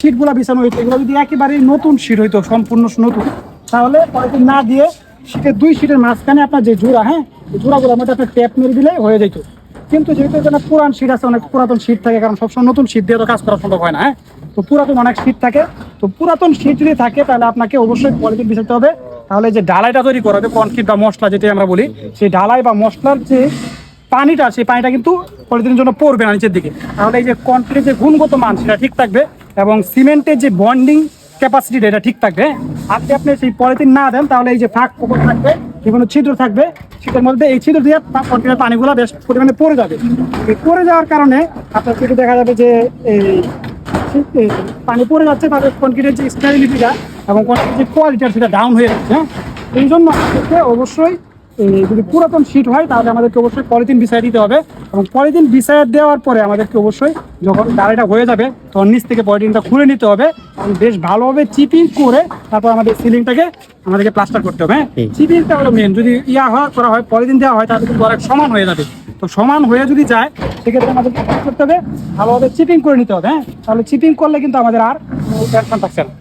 শীটগুলো বিছানো হইতো এগুলো যদি একেবারে নতুন শীট হইতো সম্পূর্ণ নতুন, তাহলে পলিথিন না দিয়ে শীটের 2 শীটের মাঝখানে আপনার যে জোড়া, হ্যাঁ জোড়াগুলোর মধ্যে একটা ট্যাপ মেরে দিলেই হয়ে যেত। কিন্তু যেহেতু এখানে পুরান শীট আছে, অনেক পুরাতন শীট থাকে, কারণ সবসময় নতুন শীট দিয়ে তো কাজ করা সম্ভব হয় না। হ্যাঁ, তো পুরাতন অনেক শীট থাকে, তো পুরাতন শীট যদি থাকে তাহলে আপনাকে অবশ্যই পলিথিন বিছাতে হবে। তাহলে যে ঢালাইটা তৈরি করা হবে, কনক্রিট বা মশলা যেটা আমরা বলি, সেই ঢালাই বা মশলার যে পানিটা, সেই পানিটা কিন্তু পলিথিনের জন্য পড়বে না নিচের দিকে। তাহলে এই যে কনক্রিটের যে গুণগত মান সেটা ঠিক থাকবে এবং সিমেন্টের যে বন্ডিং ক্যাপাসিটিটা এটা ঠিক থাকবে। আর যদি আপনি সেই পলিথিন না দেন তাহলে এই যে ফাঁক ফোকর থাকবে, বিভিন্ন ছিদ্র থাকবে, শীতের মধ্যে এই ছিদ্র দিয়ে কনক্রিটের পানিগুলো বেশ পরিমাণে পড়ে যাবে। এই পড়ে যাওয়ার কারণে আপনার কিন্তু দেখা যাবে যে এই পানি পড়ে যাচ্ছে, তাদের কনক্রিটের যে স্টেবিলিটিটা এবং কনক্রিটের যে কোয়ালিটিটা সেটা ডাউন হয়ে যাচ্ছে। হ্যাঁ, এই জন্য আমাদেরকে অবশ্যই যদি পুরাতন শীট হয় তাহলে আমাদেরকে অবশ্যই পলিথিন বিছাই দিতে হবে। এবং পলিথিন বিছাই দেওয়ার পরে আমাদেরকে অবশ্যই যখন ঢালাইটা হয়ে যাবে তখন নিচ থেকে পলিথিনটা খুলে নিতে হবে এবং বেশ ভালোভাবে চিপিং করে তারপর আমাদের সিলিংটাকে আমাদেরকে প্লাস্টার করতে হবে। হ্যাঁ, চিপিংটা হলো মেন। যদি করা হয়, পলিথিন দেওয়া হয়, তাহলে কিন্তু অনেক সমান হয়ে যাবে। তো সমান হয়ে যদি যায় সেক্ষেত্রে আমাদেরকে করতে হবে ভালোভাবে চিপিং করে নিতে হবে। হ্যাঁ, তাহলে চিপিং করলে কিন্তু আমাদের আর টেনশন থাকছে না।